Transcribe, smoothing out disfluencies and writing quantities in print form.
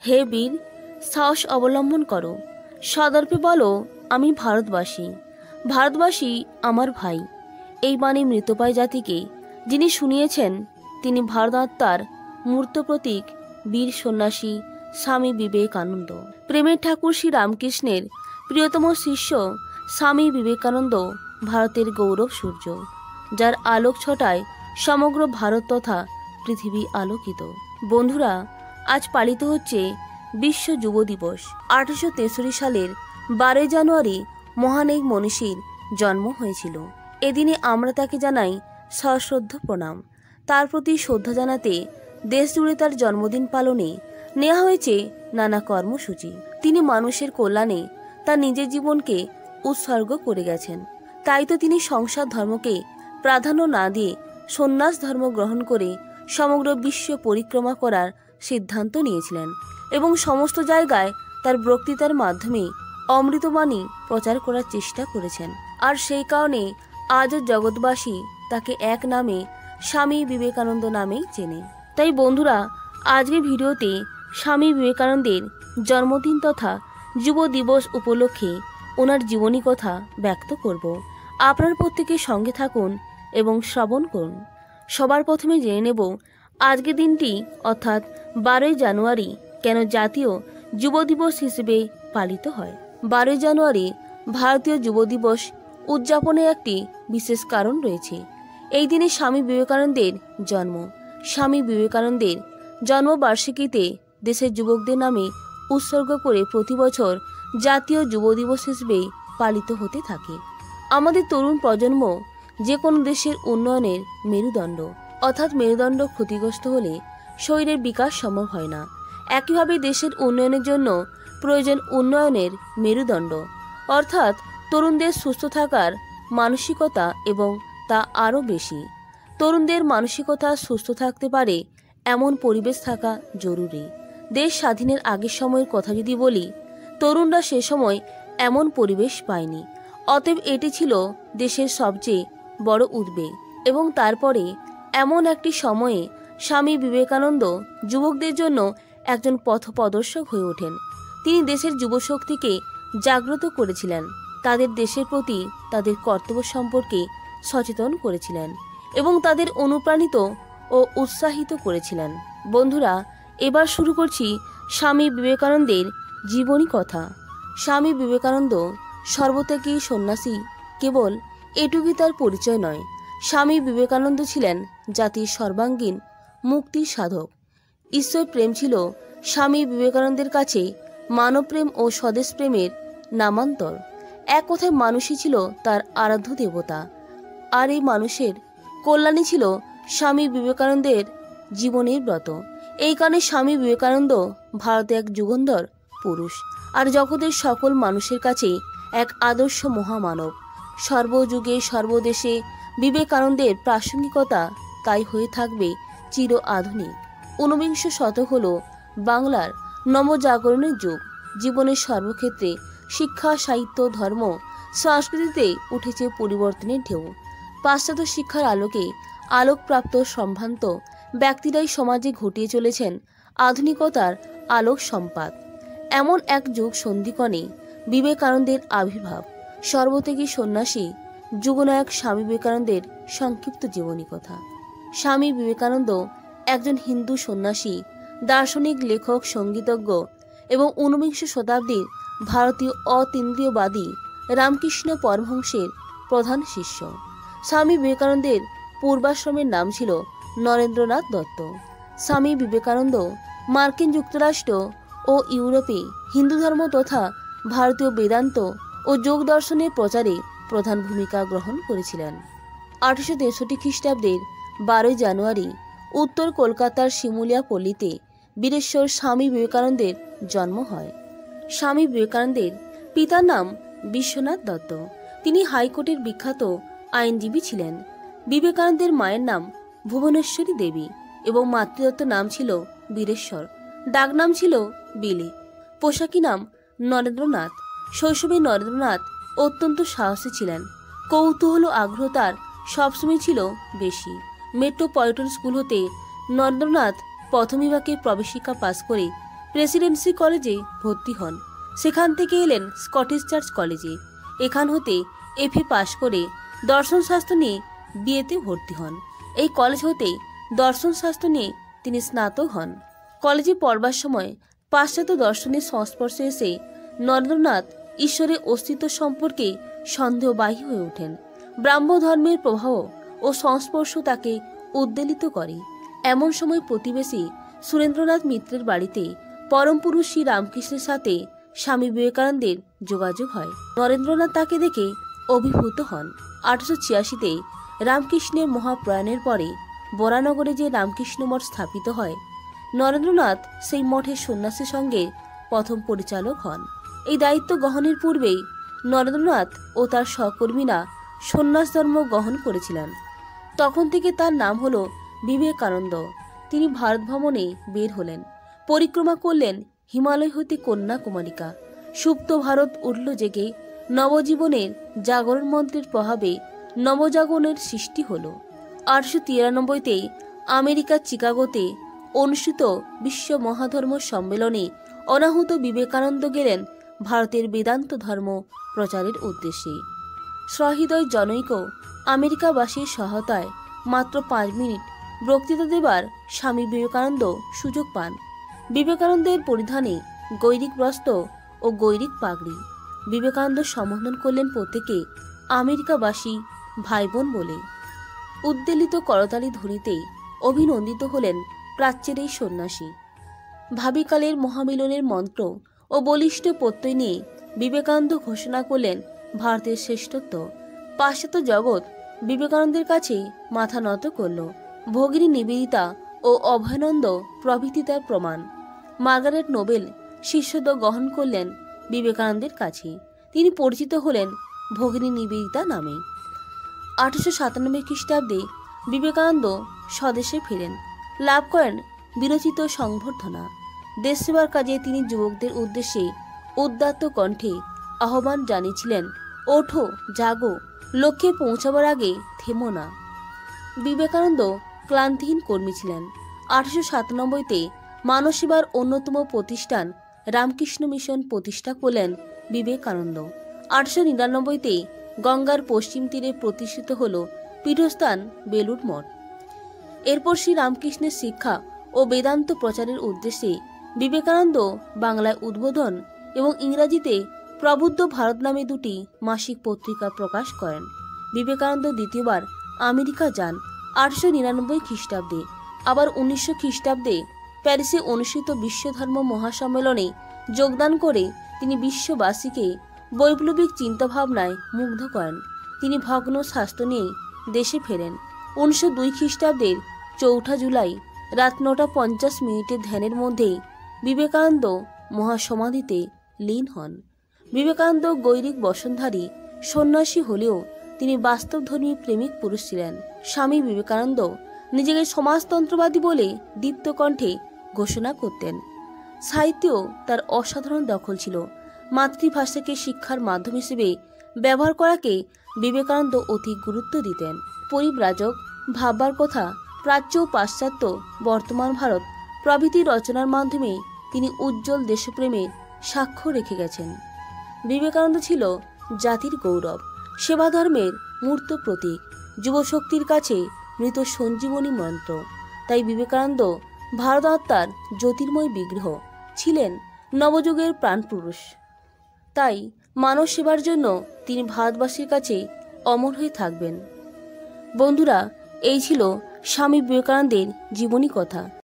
হে বীর, সাহস অবলম্বন করো, সদর্পে বলো আমি ভারতবাসী, ভারতবাসী আমার ভাই। এই বাণী মৃতপ্রায় জাতিকে যিনি শুনিয়েছেন তিনি ভারত আত্মার মূর্ত প্রতীক বীর সন্ন্যাসী স্বামী বিবেকানন্দ। প্রেমের ঠাকুর শ্রী রামকৃষ্ণের প্রিয়তম শিষ্য স্বামী বিবেকানন্দ ভারতের গৌরব সূর্য, যার আলোক ছটায় সমগ্র ভারত তথা পৃথিবী আলোকিত। বন্ধুরা, আজ পালিত হচ্ছে বিশ্ব যুব দিবস। 1863 সালের 12 জানুয়ারি মহান এই মনীষীর জন্ম হয়েছিল। এদিনে আমরা তাকে জানাই সশ্রদ্ধ প্রণাম। তার প্রতি শ্রদ্ধা জানাতে দেশ জুড়ে তার জন্মদিন পালনে নেওয়া হয়েছে নানা কর্মসূচি। তিনি মানুষের কল্যাণে তার নিজের জীবনকে উৎসর্গ করে গেছেন। তাই তো তিনি সংসার ধর্মকে প্রাধান্য না দিয়ে সন্ন্যাস ধর্ম গ্রহণ করে সমগ্র বিশ্ব পরিক্রমা করার সিদ্ধান্ত নিয়েছিলেন এবং সমস্ত জায়গায় তার বক্তৃতার মাধ্যমে অমৃতবাণী প্রচার করার চেষ্টা করেছেন। আর সেই কারণে আজও জগৎবাসী তাকে এক নামে স্বামী বিবেকানন্দ নামেই চেনে। তাই বন্ধুরা, আজকের ভিডিওতে স্বামী বিবেকানন্দের জন্মদিন তথা যুব দিবস উপলক্ষে ওনার জীবনী কথা ব্যক্ত করব। আপনার প্রত্যেকের সঙ্গে থাকুন এবং শ্রবণ করুন। সবার প্রথমে জেনে নেব আজকের দিনটি অর্থাৎ 12 জানুয়ারি কেন জাতীয় যুব দিবস হিসেবে পালিত হয়। 12 জানুয়ারি ভারতীয় যুব দিবস উদযাপনের একটি বিশেষ কারণ রয়েছে। এই দিনে স্বামী বিবেকানন্দের জন্ম। স্বামী বিবেকানন্দের জন্মবার্ষিকীতে দেশের যুবকদের নামে উৎসর্গ করে প্রতি বছর জাতীয় যুব দিবস হিসেবে পালিত হতে থাকে। আমাদের তরুণ প্রজন্ম যে কোনো দেশের উন্নয়নের মেরুদণ্ড, অর্থাৎ মেরুদণ্ড ক্ষতিগ্রস্ত হলে শরীরের বিকাশ সম্ভব হয় না। একইভাবে দেশের উন্নয়নের জন্য প্রয়োজন উন্নয়নের মেরুদণ্ড, অর্থাৎ তরুণদের সুস্থ থাকার মানসিকতা, এবং তা আরও বেশি। তরুণদের মানসিকতা সুস্থ থাকতে পারে এমন পরিবেশ থাকা জরুরি। দেশ স্বাধীনের আগের সময়ের কথা যদি বলি, তরুণরা সে সময় এমন পরিবেশ পায়নি। অতএব এটি ছিল দেশের সবচেয়ে বড় উদ্বেগ। এবং তারপরে এমন একটি সময়ে স্বামী বিবেকানন্দ যুবকদের জন্য একজন পথপ্রদর্শক হয়ে ওঠেন। তিনি দেশের যুবশক্তিকে জাগ্রত করেছিলেন, তাদের দেশের প্রতি তাদের কর্তব্য সম্পর্কে সচেতন করেছিলেন এবং তাদের অনুপ্রাণিত ও উৎসাহিত করেছিলেন। বন্ধুরা, এবার শুরু করছি স্বামী বিবেকানন্দের জীবনী কথা। স্বামী বিবেকানন্দ সর্বত্যাগী সন্ন্যাসী, কেবল এটুকুই তার পরিচয় নয়। স্বামী বিবেকানন্দ ছিলেন জাতির সর্বাঙ্গীন মুক্তির সাধক। ঈশ্বর প্রেম ছিল স্বামী বিবেকানন্দের কাছে মানবপ্রেম ও স্বদেশ প্রেমের নামান্তর। এক কথায় মানুষই ছিল তার আরাধ্য দেবতা, আর এই মানুষের কল্যাণই ছিল স্বামী বিবেকানন্দের জীবনের ব্রত। এই কারণে স্বামী বিবেকানন্দ ভারতে এক যুগন্ধর পুরুষ, আর জগতের সকল মানুষের কাছে এক আদর্শ মহামানব। সর্বযুগে সর্বদেশে বিবেকানন্দের প্রাসঙ্গিকতা তাই হয়ে থাকবে চির আধুনিক। ঊনবিংশ শতক হল বাংলার নবজাগরণের যুগ। জীবনের সর্বক্ষেত্রে শিক্ষা, সাহিত্য, ধর্ম, সংস্কৃতিতে উঠেছে পরিবর্তনের ঢেউ। পাশ্চাত্য শিক্ষার আলোকে আলোকপ্রাপ্ত সম্ভ্রান্ত ব্যক্তিরাই সমাজে ঘটিয়ে চলেছেন আধুনিকতার আলোক সম্পাত। এমন এক যুগ সন্ধিক্ষণে বিবেকানন্দের আবির্ভাব। সর্বত্যাগী সন্ন্যাসী যুগনায়ক স্বামী বিবেকানন্দের সংক্ষিপ্ত জীবনী কথা। স্বামী বিবেকানন্দ একজন হিন্দু সন্ন্যাসী, দার্শনিক, লেখক, সঙ্গীতজ্ঞ এবং ঊনবিংশ শতাব্দীর ভারতীয় অতীন্দ্রিয়বাদী রামকৃষ্ণ পরমহংসের প্রধান শিষ্য। স্বামী বিবেকানন্দের পূর্বাশ্রমের নাম ছিল নরেন্দ্রনাথ দত্ত। স্বামী বিবেকানন্দ মার্কিন যুক্তরাষ্ট্র ও ইউরোপে হিন্দু ধর্ম তথা ভারতীয় বেদান্ত ও যোগ দর্শনের প্রচারে প্রধান ভূমিকা গ্রহণ করেছিলেন। 1863 খ্রিস্টাব্দের 12 জানুয়ারি উত্তর কলকাতার শিমুলিয়া পল্লীতে বীরেশ্বর স্বামী বিবেকানন্দের জন্ম হয়। স্বামী বিবেকানন্দের পিতার নাম বিশ্বনাথ দত্ত। তিনি হাইকোর্টের বিখ্যাত আইনজীবী ছিলেন। বিবেকানন্দের মায়ের নাম ভুবনেশ্বরী দেবী এবং মাতৃদত্ত নাম ছিল বীরেশ্বর। ডাকনাম ছিল বিলি। পোশাকি নাম নরেন্দ্রনাথ। শৈশবে নরেন্দ্রনাথ অত্যন্ত সাহসী ছিলেন। কৌতূহল ও আগ্রহ তার সবসময় ছিল বেশি। মেট্রোপলিটন স্কুল হতে নরেন্দ্রনাথ প্রথম বিভাগে প্রবেশিকা পাস করে প্রেসিডেন্সি কলেজে ভর্তি হন। সেখান থেকে এলেন স্কটিশ চার্চ কলেজে। এখান হতে এফএ পাশ করে দর্শনশাস্ত্র নিয়ে বিএতে ভর্তি হন। এই কলেজ হতে দর্শনশাস্ত্র নিয়ে তিনি স্নাতক হন। কলেজে পড়বার সময় পাশ্চাত্য দর্শনের সংস্পর্শে এসে নরেন্দ্রনাথ ঈশ্বরের অস্তিত্ব সম্পর্কে সন্দেহবাহী হয়ে ওঠেন। ব্রাহ্ম ধর্মের প্রভাব ও সংস্পর্শ তাকে উদ্বেলিত করে। এমন সময় প্রতিবেশী সুরেন্দ্রনাথ মিত্রের বাড়িতে পরম পুরুষ শ্রী রামকৃষ্ণের সাথে স্বামী বিবেকানন্দের যোগাযোগ হয়। নরেন্দ্রনাথ তাকে দেখে অভিভূত হন। 1886-তে রামকৃষ্ণের মহাপ্রয়াণের পরে বরানগরে যে রামকৃষ্ণ মঠ স্থাপিত হয়, নরেন্দ্রনাথ সেই মঠের সন্ন্যাসীর সঙ্গে প্রথম পরিচালক হন। এই দায়িত্ব গ্রহণের পূর্বেই নরেন্দ্রনাথ ও তার সহকর্মীরা সন্ন্যাস ধর্ম গ্রহণ করেছিলেন। তখন থেকে তার নাম হল বিবেকানন্দ। তিনি ভারত ভ্রমণে বের হলেন, পরিক্রমা করলেন হিমালয় হতে কন্যাকুমারিকা। সুপ্ত ভারত উঠল জেগে, নবজীবনের জাগরণ মন্ত্রের প্রভাবে নবজাগরণের সৃষ্টি হল। 1893-তে আমেরিকার চিকাগোতে অনুষ্ঠিত বিশ্ব মহাধর্ম সম্মেলনে অনাহুত বিবেকানন্দ গেলেন ভারতের বেদান্ত ধর্ম প্রচারের উদ্দেশ্যে। সহৃদয় জনৈক আমেরিকাবাসীর সহায়তায় মাত্র 5 মিনিট বক্তৃতা দেবার স্বামী বিবেকানন্দ সুযোগ পান। বিবেকানন্দের পরিধানে গৈরিক বস্ত্র ও গৈরিক পাগড়ি। বিবেকানন্দ সম্বোধন করলেন প্রত্যেকে আমেরিকাবাসী ভাই বোন বলে। উদ্বেলিত করতালি ধ্বনিতে অভিনন্দিত হলেন প্রাচ্যের এই সন্ন্যাসী। ভাবিকালের মহামিলনের মন্ত্র ও বলিষ্ঠ প্রত্যয় নিয়ে বিবেকানন্দ ঘোষণা করলেন ভারতের শ্রেষ্ঠত্ব। পাশ্চাত্য জগৎ বিবেকানন্দের কাছে মাথা নত করল। ভগিনী নিবেদিতা ও অভয়ানন্দ প্রভৃতি তার প্রমাণ। মার্গারেট নোবেল শিষ্যত্ব গ্রহণ করলেন বিবেকানন্দের কাছে। তিনি পরিচিত হলেন ভগিনী নিবেদিতা নামে। 1897 খ্রিস্টাব্দে বিবেকানন্দ স্বদেশে ফেরেন, লাভ করেন বিরচিত সংবর্ধনা। দেশ সেবার কাজে তিনি যুবকদের উদ্দেশ্যে উদাত্ত কণ্ঠে আহ্বান জানিয়েছিলেন, ওঠো, জাগো, লক্ষ্যে পৌঁছাবার আগে থেমো না। বিবেকানন্দ ক্লান্তিহীন কর্মী ছিলেন। 1897-তে মানব সেবার অন্যতম প্রতিষ্ঠান রামকৃষ্ণ মিশন প্রতিষ্ঠা করলেন বিবেকানন্দ। 1899-তে গঙ্গার পশ্চিম তীরে প্রতিষ্ঠিত হল পীঠস্থান বেলুড় মঠ। এরপর শ্রী রামকৃষ্ণের শিক্ষা ও বেদান্ত প্রচারের উদ্দেশ্যে বিবেকানন্দ বাংলায় উদ্বোধন এবং ইংরাজিতে প্রবুদ্ধ ভারত নামে 2টি মাসিক পত্রিকা প্রকাশ করেন। বিবেকানন্দ দ্বিতীয়বার আমেরিকা যান 1899 খ্রিস্টাব্দে। আবার 1900 খ্রিস্টাব্দে প্যারিসে অনুষ্ঠিত বিশ্বধর্ম মহাসম্মেলনে যোগদান করে তিনি বিশ্ববাসীকে বৈপ্লবিক চিন্তাভাবনায় মুগ্ধ করেন। তিনি ভগ্ন স্বাস্থ্য নিয়ে দেশে ফেরেন। 1902 খ্রিস্টাব্দের 4 জুলাই রাত 9:50 ধ্যানের মধ্যেই বিবেকানন্দ মহাসমাধিতে লীন হন। বিবেকানন্দ গৈরিক বসনধারী সন্ন্যাসী হলেও তিনি বাস্তবধর্মী প্রেমিক পুরুষ ছিলেন। স্বামী বিবেকানন্দ নিজেকে সমাজতন্ত্রবাদী বলে দীপ্ত কণ্ঠে ঘোষণা করতেন। সাহিত্যেও তার অসাধারণ দখল ছিল। মাতৃভাষাকে শিক্ষার মাধ্যম হিসেবে ব্যবহার করাকে বিবেকানন্দ অতি গুরুত্ব দিতেন। পরিব্রাজক, ভাববার কথা, প্রাচ্য ও পাশ্চাত্য, বর্তমান ভারত প্রভৃতি রচনার মাধ্যমে তিনি উজ্জ্বল দেশপ্রেমের সাক্ষ্য রেখে গেছেন। বিবেকানন্দ ছিল জাতির গৌরব, সেবা ধর্মের মূর্ত প্রতীক, যুবশক্তির কাছে মৃত সঞ্জীবনী মন্ত্র। তাই বিবেকানন্দ ভারত আত্মার জ্যোতির্ময় বিগ্রহ ছিলেন, নবযুগের প্রাণপুরুষ। তাই মানব সেবার জন্য তিনি ভারতবাসীর কাছে অমর হয়ে থাকবেন। বন্ধুরা, এই ছিল স্বামী বিবেকানন্দের জীবনী কথা।